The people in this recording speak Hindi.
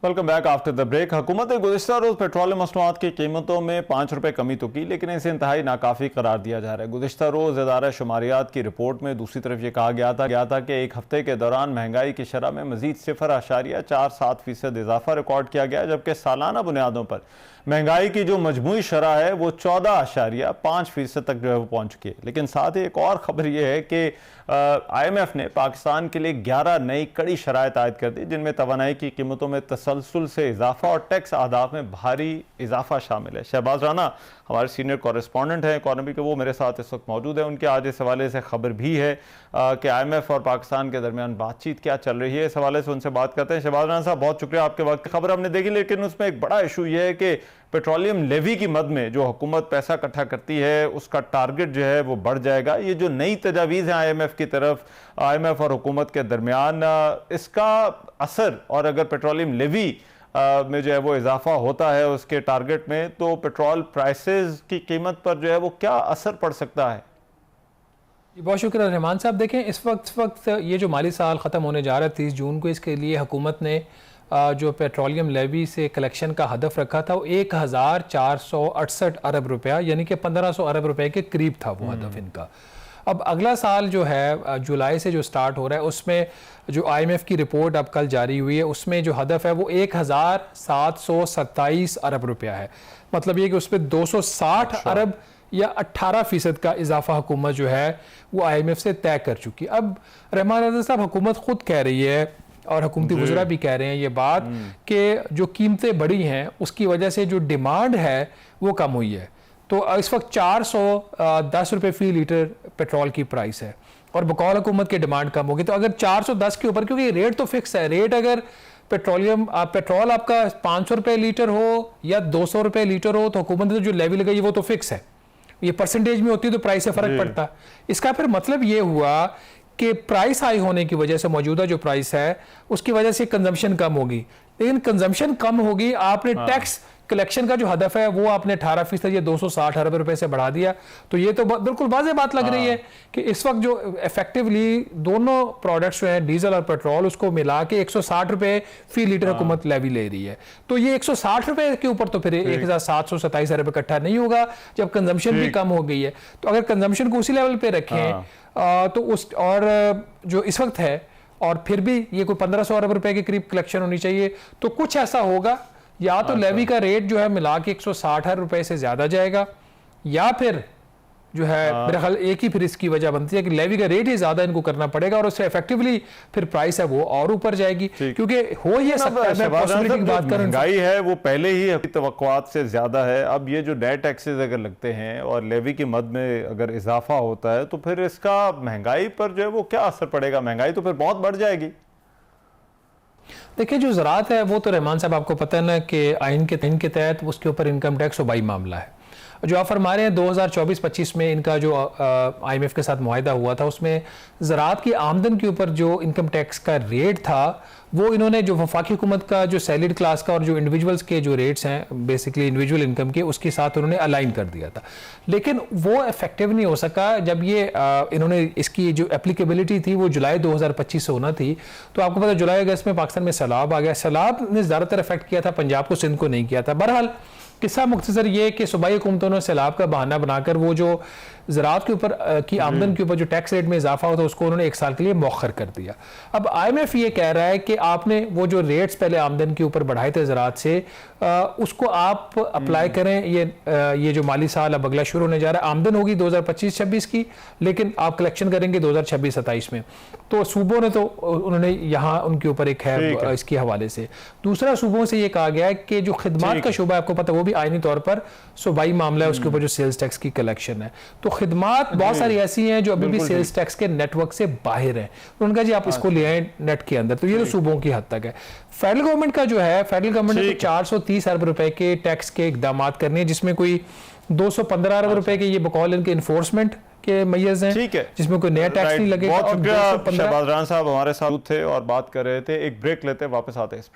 Welcome back after the break. हुकूमत ने गुज़िश्ता रोज़ पेट्रोलियम मसनूआत की कीमतों में 5 रुपये कमी तो की, लेकिन इसे इंतहाई नाकाफ़ी करार दिया जा रहा है। गुज़िश्ता रोज़ इदारा शुमारियात की रिपोर्ट में दूसरी तरफ ये कहा गया था कि एक हफ्ते के दौरान महंगाई की शरह में मज़ीद 0.47% इजाफा रिकॉर्ड किया गया, जबकि सालाना बुनियादों पर महंगाई की जो मजमूई शरह है वो 14.5% तक जो है वो पहुँच चुकी है। लेकिन साथ ही एक और ख़बर यह है कि IMF ने पाकिस्तान के लिए 11 नई कड़ी शराइत आयद कर दी, जिनमें तवानाई की कीमतों में तसलसल से इजाफा और टैक्स आदाब में भारी इजाफा शामिल है। शहबाज राना हमारे सीनियर कॉरेस्पॉन्डेंट हैं इकॉनमी के, वो मेरे साथ इस वक्त मौजूद है। उनके आज इस हवाले से खबर भी है कि IMF और पाकिस्तान के दरमियान बातचीत क्या चल रही है। इस हवाले से उनसे बात करते हैं। शहबाज राना साहब, बहुत शुक्रिया, आपके वक्त खबर हमने देखी, लेकिन उसमें एक बड़ा इशू ये है कि पेट्रोलियम लेवी की मद में जो हुकूमत पैसा इकट्ठा करती है उसका टारगेट जो है वो बढ़ जाएगा। ये जो नई तजावीज़ हैं IMF की तरफ, IMF और हुकूमत के दरमियान, इसका असर, और अगर पेट्रोलियम लेवी में जो है वो इजाफा होता है उसके टारगेट में, तो पेट्रोल प्राइसेस की कीमत पर जो है वो क्या असर पड़ सकता है? बहुत शुक्रिया रहमान साहब। देखें, इस वक्त ये जो माली साल ख़त्म होने जा रहा है 30 जून को, इसके लिए हुकूमत ने जो पेट्रोलियम लेवी से कलेक्शन का हदफ रखा था वो 1468 अरब रुपया, यानी कि 1500 अरब रुपए के करीब था वो हदफ इनका। अब अगला साल जो है जुलाई से जो स्टार्ट हो रहा है, उसमें जो IMF की रिपोर्ट अब कल जारी हुई है, उसमें जो हदफ है वो 1727 अरब रुपया है। मतलब ये कि उस पर 260 अरब या 18% का इजाफा हुकूमत जो है वो IMF से तय कर चुकी। अब रहमान साहब, हुकूमत खुद कह रही है और हुकूमती वज़रा भी कह रहे हैं ये बात कि जो कीमतें बढ़ी हैं उसकी वजह से जो डिमांड है वो कम हुई है। तो इस वक्त 410 रुपये फ़ी लीटर पेट्रोल की प्राइस है और बकौल हुकूमत की डिमांड कम होगी। तो अगर 410 के ऊपर, क्योंकि रेट तो फिक्स है, रेट अगर पेट्रोल आपका 500 रुपये लीटर हो या 200 रुपये लीटर हो, तो हुकूमत ने जो लेवी लगाई वो तो फिक्स है। ये परसेंटेज में होती है तो प्राइस से फ़र्क पड़ता है। इसका फिर मतलब ये हुआ कि प्राइस हाई होने की वजह से मौजूदा जो प्राइस है उसकी वजह से कंजम्पशन कम होगी, लेकिन कंजम्पशन कम होगी, आपने टैक्स कलेक्शन का जो हदफ है वो आपने 18% या 260 अरब रुपए से बढ़ा दिया। तो ये तो बिल्कुल वाज़ेह बात लग रही है कि इस वक्त जो इफेक्टिवली दोनों प्रोडक्ट्स जो हैं डीजल और पेट्रोल, उसको मिला के 160 रुपए फी लीटर हुकूमत लेवी ले रही है। तो ये 160 रुपए के ऊपर तो फिर 1727 अरब इकट्ठा नहीं होगा जब कंजम्पशन भी कम हो गई है। तो अगर कंजम्पशन को उसी लेवल पे रखें तो उस, और जो इस वक्त है, और फिर भी ये कोई 1500 अरब रुपए के करीब कलेक्शन होनी चाहिए, तो कुछ ऐसा होगा, या तो लेवी का रेट जो है मिला के 160 अरब रुपए से ज्यादा जाएगा, या फिर जो है मेरा ख्याल एक ही फिर इसकी वजह बनती है कि लेवी का रेट ही ज्यादा इनको करना पड़ेगा और उससे इफेक्टिवली फिर प्राइस है वो और ऊपर जाएगी। क्योंकि हो ये सकता है, पॉसिबिलिटी की बात करूं, महंगाई है वो पहले ही तवक्कुआत से ज्यादा है। अब ये जो नए टैक्सेस अगर लगते हैं और लेवी की मद में अगर इजाफा होता है तो फिर इसका महंगाई पर जो है वो क्या असर पड़ेगा? महंगाई तो फिर बहुत बढ़ जाएगी। देखिए, जो ज़राअत है वो तो रहमान साहब आपको पता है ना कि आइन के तहत उसके ऊपर इनकम टैक्स सूबाई मामला है। जो आप फरमा रहे हैं 2024-25 में इनका जो IMF के साथ मुआहिदा हुआ था, उसमें ज़राअत की आमदन के ऊपर जो इनकम टैक्स का रेट था वो इन्होंने जो वफाकी हुकूमत का जो सैलरीड क्लास का और जो इंडिविजुअल्स के जो रेट्स हैं बेसिकली इंडिविजुअल इनकम के, उसके साथ उन्होंने अलाइन कर दिया था। लेकिन वो इफेक्टिव नहीं हो सका। जब ये इन्होंने इसकी जो एप्लीकेबिलिटी थी वो जुलाई 2025 से होना थी, तो आपको पता जुलाई अगस्त में पाकिस्तान में सैलाब आ गया। सैलाब ने ज़्यादातर इफेक्ट किया था पंजाब को, सिंध को नहीं किया था। बहरहाल किस्सा मुख्तसर ये कि सूबाई हुकूमतों ने सैलाब का बहाना बनाकर वो जो ज़राअत के ऊपर की आमदन के ऊपर जो टैक्स रेट में इजाफा होता है उसको उन्होंने 1 साल के लिए मौखर कर दिया। अब IMF ये कह रहा है कि आपने वो जो रेट्स पहले आमदन के ऊपर बढ़ाए थे ज़राअत से, उसको आप अप्लाई करें। ये जो माली साल अब अगला शुरू होने जा रहा है, आमदन होगी 2025-26 की, लेकिन आप कलेक्शन करेंगे 2026-27 में। तो सूबों ने तो उन्होंने यहाँ उनके ऊपर एक है इसके हवाले से। दूसरा, सूबों से ये कहा गया है कि जो खिदमात का शुबा आपको पता है वो भी आईनी तौर पर सूबाई मामला है, उसके ऊपर जो सेल्स टैक्स की कलेक्शन है। तो खिदमात बहुत सारी ऐसी हैं जो अभी भी सेल्स टैक्स के नेटवर्क से बाहर हैं, तो उनका जी आप इसको ले आए नेट के अंदर। तो ये तो सूबों की हद तक है। फेडरल गवर्नमेंट का जो है, फेडरल गवर्नमेंट ने 430 अरब रुपए के टैक्स के इकदाम करने हैं, जिसमें कोई 215 अरब रुपए के ये बकौल इनके इन्फोर्समेंट के मैयज हैं, जिसमें कोई नया टैक्स नहीं लगेगा। बहुत शुक्रिया शहबाज राना साहब हमारे साथ थे और बात कर रहे थे। एक ब्रेक लेते, वापस आते हैं।